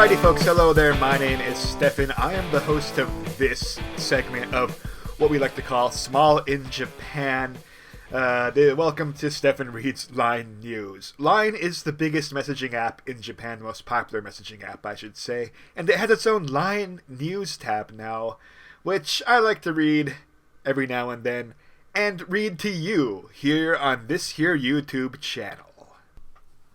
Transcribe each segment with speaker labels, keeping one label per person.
Speaker 1: Alrighty folks, hello there, my name is Stefan. I am the host of this segment of what we like to call Small in Japan. Welcome to Stefan Reads Line News. Line is the biggest messaging app in Japan, the most popular messaging app I should say, and it has its own Line News tab now, which I like to read every now and then, and read to you here on this here YouTube channel.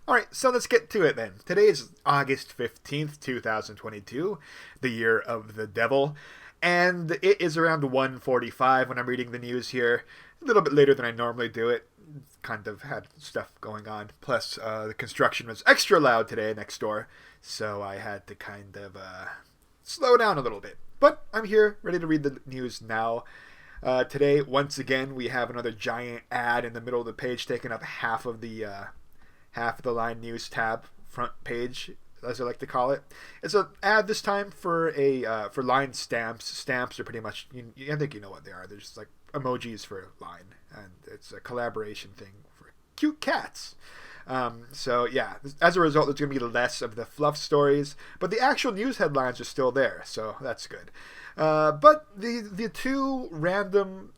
Speaker 1: Alright, so let's get to it then. Today is August 15th, 2022, the year of the devil, and it is around 1:45 when I'm reading the news here. A little bit later than I normally do it. Kind of had stuff going on. Plus, the construction was extra loud today next door, so I had to kind of slow down a little bit. But I'm here, ready to read the news now. Today, once again, we have another giant ad in the middle of the page taking up half of the Line News tab, front page, as I like to call it. It's an ad this time for Line stamps. Stamps are pretty much, I think you know what they are. They're just like emojis for Line, and it's a collaboration thing for cute cats. So yeah, as a result, there's going to be less of the fluff stories, but the actual news headlines are still there, so that's good. But the two random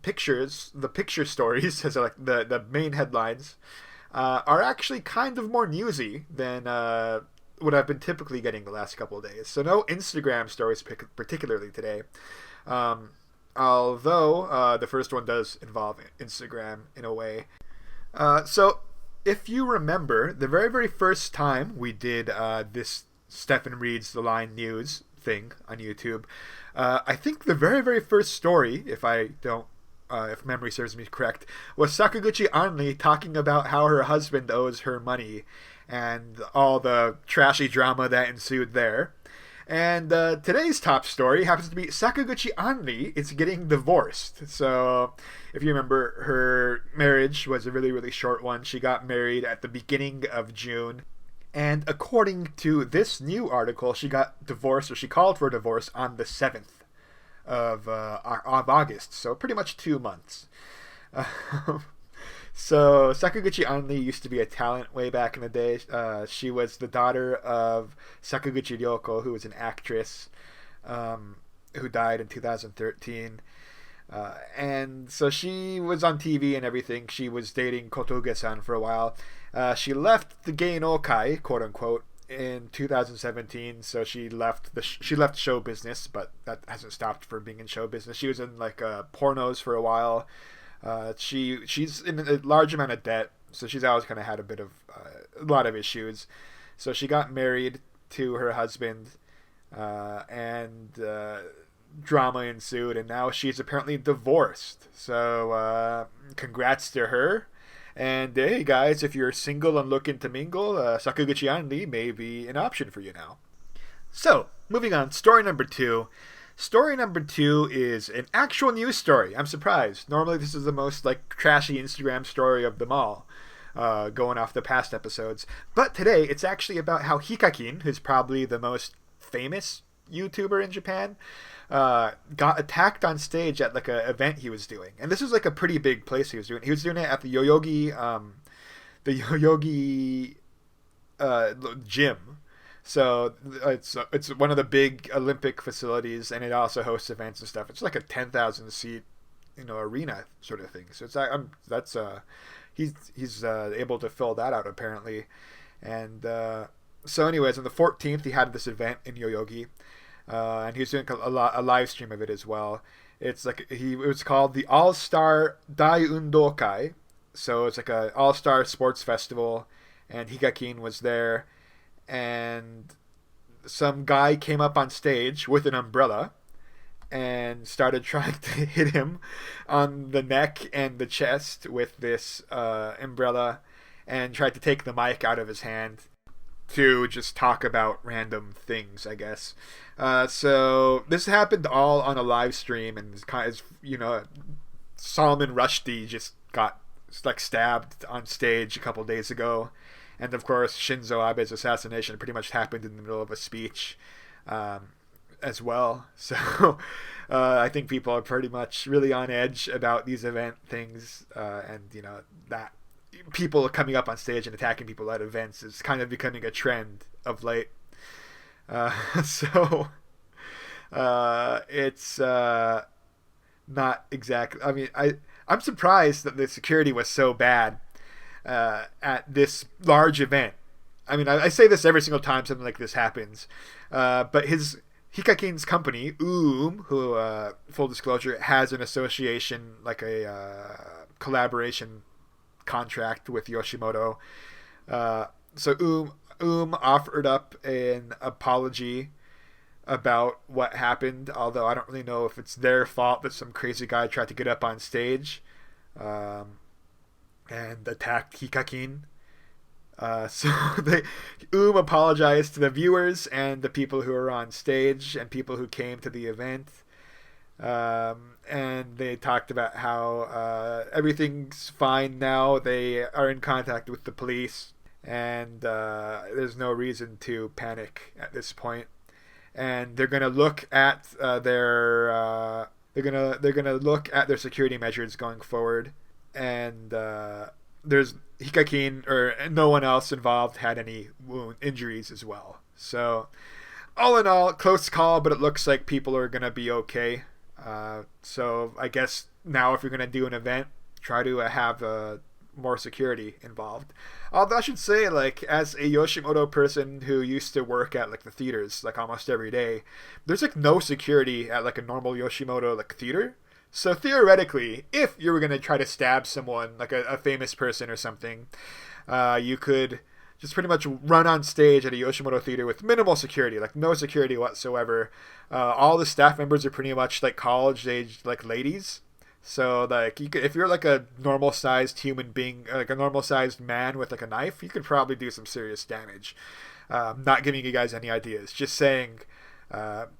Speaker 1: pictures, the picture stories, as I like the main headlines, are actually kind of more newsy than what I've been typically getting the last couple of days. So no Instagram stories particularly today. Although the first one does involve Instagram in a way. So if you remember, the very, very first time we did this Stefan Reads the Line News thing on YouTube, I think the very, very first story, if memory serves me correct, was Sakaguchi Anri talking about how her husband owes her money and all the trashy drama that ensued there. And today's top story happens to be Sakaguchi Anri is getting divorced. So if you remember, her marriage was a really, really short one. She got married at the beginning of June. And according to this new article, she got divorced, or she called for divorce on the 7th of August. So pretty much 2 months. So Sakaguchi Anri used to be a talent way back in the day. She was the daughter of Sakaguchi Ryoko, who was an actress who died in 2013. And so she was on TV and everything. She was dating Kotoge-san for a while. She left the Geinokai, quote unquote, in 2017. So she left show business, but that hasn't stopped her being in show business. She was in pornos for a while. She's in a large amount of debt, so she's always kind of had a lot of issues. So she got married to her husband, and drama ensued, and now she's apparently divorced. So congrats to her. And hey guys, if you're single and looking to mingle, Sakaguchi Anri may be an option for you now. So moving on, story number 2. Story number 2 is an actual news story. I'm surprised. Normally this is the most trashy Instagram story of them all, going off the past episodes. But today it's actually about how Hikakin, who's probably the most famous YouTuber in Japan, got attacked on stage at a event he was doing. And this was a pretty big place he was doing. He was doing it at the Yoyogi gym. So it's one of the big Olympic facilities, and it also hosts events and stuff. It's like a 10,000 seat, arena sort of thing. So it's he's able to fill that out apparently. And so anyways, on the 14th he had this event in Yoyogi, and he was doing a live stream of it as well. It was called the All Star Dai Undokai. So it's like a all star sports festival, and Hikakin was there. And some guy came up on stage with an umbrella and started trying to hit him on the neck and the chest with this umbrella, and tried to take the mic out of his hand to just talk about random things, I guess. So this happened all on a live stream, and Salman Rushdie just got stabbed on stage a couple days ago. And of course, Shinzo Abe's assassination pretty much happened in the middle of a speech as well. So I think people are pretty much really on edge about these event things, and that people coming up on stage and attacking people at events is kind of becoming a trend of late. So it's not exactly. I mean, I'm surprised that the security was so bad at this large event. I mean, I say this every single time something like this happens, but his Hikakin's company, who, full disclosure, has an association, like a collaboration contract with Yoshimoto. So offered up an apology about what happened, although I don't really know if it's their fault that some crazy guy tried to get up on stage and attacked Hikakin. So they apologized to the viewers and the people who were on stage and people who came to the event. And they talked about how everything's fine now. They are in contact with the police, and there's no reason to panic at this point. And they're gonna look at they're gonna look at their security measures going forward. And there's Hikakin or no one else involved had any injuries as well. So all in all, close call, but it looks like people are gonna be okay. So I guess now if you're gonna do an event, try to have more security involved. Although I should say, like, as a Yoshimoto person who used to work at like the theaters like almost every day, there's like no security at like a normal Yoshimoto like theater. So theoretically, if you were gonna try to stab someone, like a famous person or something, you could just pretty much run on stage at a Yoshimoto theater with minimal security, like no security whatsoever. All the staff members are pretty much like college-aged like ladies. So like you could, if you're like a normal-sized human being, like a normal-sized man with like a knife, you could probably do some serious damage. Not giving you guys any ideas, just saying.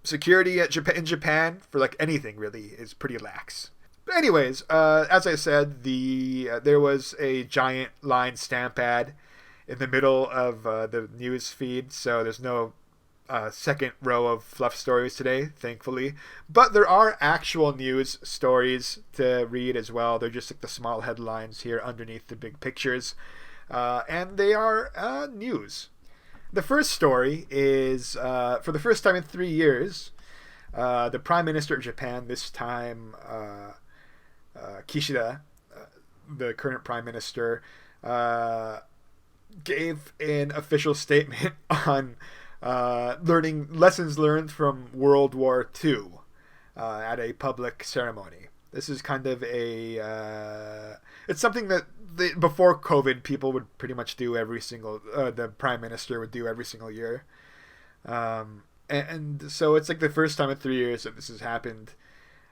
Speaker 1: Security in Japan for like anything really is pretty lax. But anyways, as I said, there was a giant line stamp ad in the middle of the news feed, so there's no second row of fluff stories today, thankfully. But there are actual news stories to read as well. They're just like the small headlines here underneath the big pictures, and they are news. The first story is, for the first time in 3 years, the Prime Minister of Japan, this time Kishida, the current Prime Minister, gave an official statement on learning lessons learned from World War II at a public ceremony. This is kind of it's something that before COVID, people would pretty much do every single, the Prime Minister would do every single year. And so it's like the first time in 3 years that this has happened.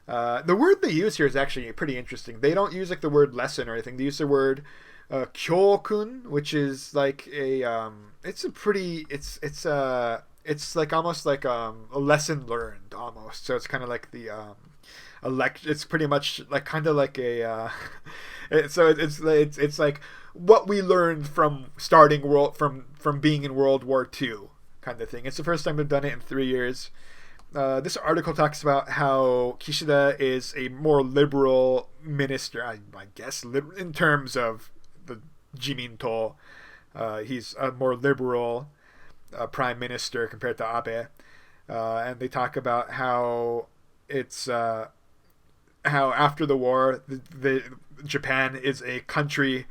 Speaker 1: The word they use here is actually pretty interesting. They don't use like the word lesson or anything. They use the word kyokun, which is like it's like almost like a lesson learned almost. So it's kind of like the it's pretty much like kind of like a it's like what we learned from from being in World War II kind of thing. It's the first time we've done it in 3 years. This article talks about how Kishida is a more liberal minister, I guess, in terms of the Jiminto. He's a more liberal prime minister compared to Abe. And they talk about how it's how after the war, the Japan is a country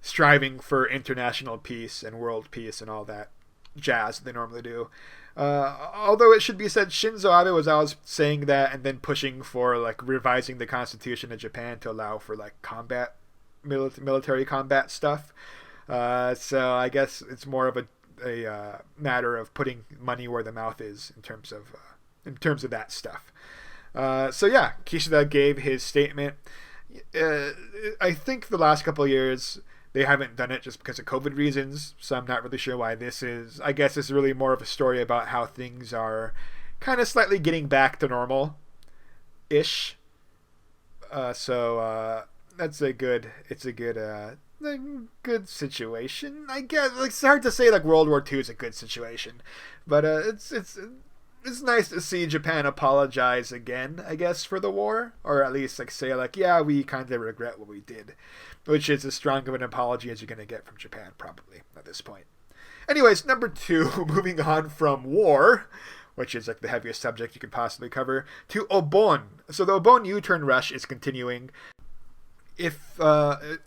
Speaker 1: striving for international peace and world peace and all that jazz they normally do. Although it should be said, Shinzo Abe was always saying that and then pushing for like revising the constitution of Japan to allow for like military combat stuff. So I guess it's more of a matter of putting money where the mouth is in terms of that stuff. So yeah, Kishida gave his statement. I think the last couple of years they haven't done it just because of COVID reasons, so I'm not really sure why this is. I guess it's really more of a story about how things are kind of slightly getting back to normal-ish. So that's a good situation, I guess. It's hard to say like World War II is a good situation, but it's nice to see Japan apologize again, I guess, for the war, or at least like say like, yeah, we kind of regret what we did, which is as strong of an apology as you're going to get from Japan probably at this point. Anyways, number 2, moving on from war, which is like the heaviest subject you could possibly cover, to Obon. So the Obon U-Turn rush is continuing. If I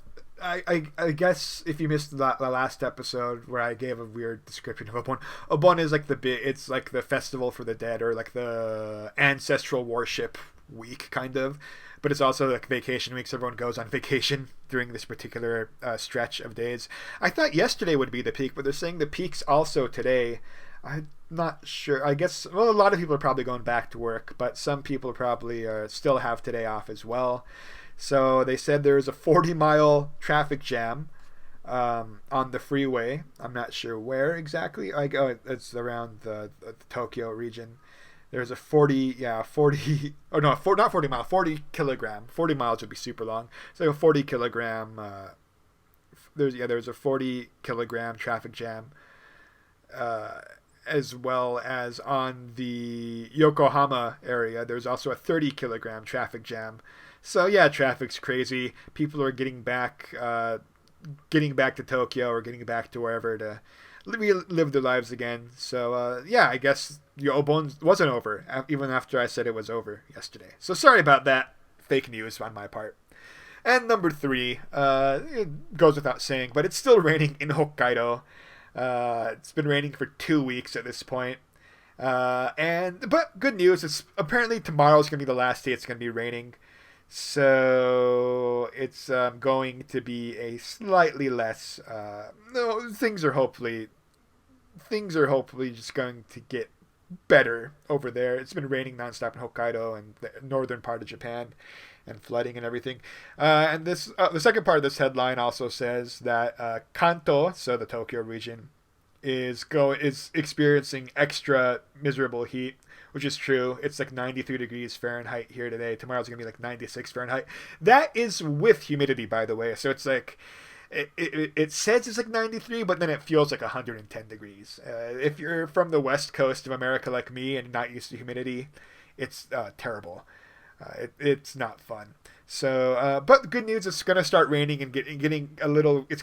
Speaker 1: guess if you missed the last episode where I gave a weird description of Obon, Obon is like it's like the festival for the dead, or like the ancestral worship week, kind of. But it's also like vacation weeks. Everyone goes on vacation during this particular stretch of days. I thought yesterday would be the peak, but they're saying the peak's also today. I'm not sure. I guess, well, a lot of people are probably going back to work, but some people probably still have today off as well. So they said there's a 40-mile traffic jam on the freeway. I'm not sure where exactly. It's around the Tokyo region. There's a 40 kilogram. 40 miles would be super long. So a 40 kilogram, there's a 40 kilogram traffic jam, as well as on the Yokohama area, there's also a 30 kilogram traffic jam. So yeah, traffic's crazy. People are getting back to Tokyo, or getting back to wherever to live their lives again. So yeah, I guess Obon wasn't over, even after I said it was over yesterday. So sorry about that. Fake news on my part. And number 3, it goes without saying, but it's still raining in Hokkaido. It's been raining for 2 weeks at this point. But good news, it's apparently tomorrow's going to be the last day it's going to be raining. So it's going to be a slightly less. Things are hopefully just going to get better over there. It's been raining nonstop in Hokkaido and the northern part of Japan, and flooding and everything. And this the second part of this headline also says that Kanto, so the Tokyo region, is experiencing extra miserable heat, which is true. It's like 93 degrees Fahrenheit here today. Tomorrow's going to be like 96 Fahrenheit. That is with humidity, by the way. So it's like, it says it's like 93, but then it feels like 110 degrees. If you're from the west coast of America like me and not used to humidity, it's terrible. It's not fun. So, but the good news, it's going to start raining and it's going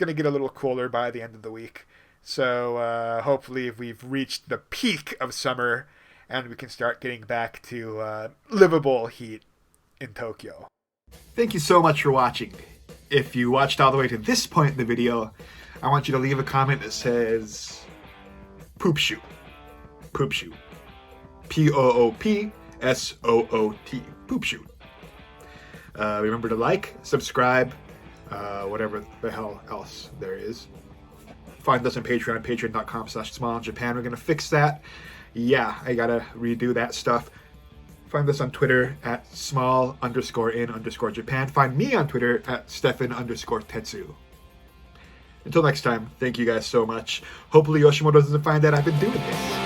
Speaker 1: to get a little cooler by the end of the week. So hopefully we've reached the peak of summer, and we can start getting back to livable heat in Tokyo. Thank you so much for watching. If you watched all the way to this point in the video, I want you to leave a comment that says poop shoot. Poop shoot. Poopsoot. Poop shoot. Remember to like, subscribe, whatever the hell else there is. Find us on Patreon, patreon.com/smallinjapan. We're going to fix that. Yeah, I got to redo that stuff. Find us on Twitter at small_in_Japan. Find me on Twitter at Stefan_Tetsu. Until next time, thank you guys so much. Hopefully Yoshimoto doesn't find that I've been doing this.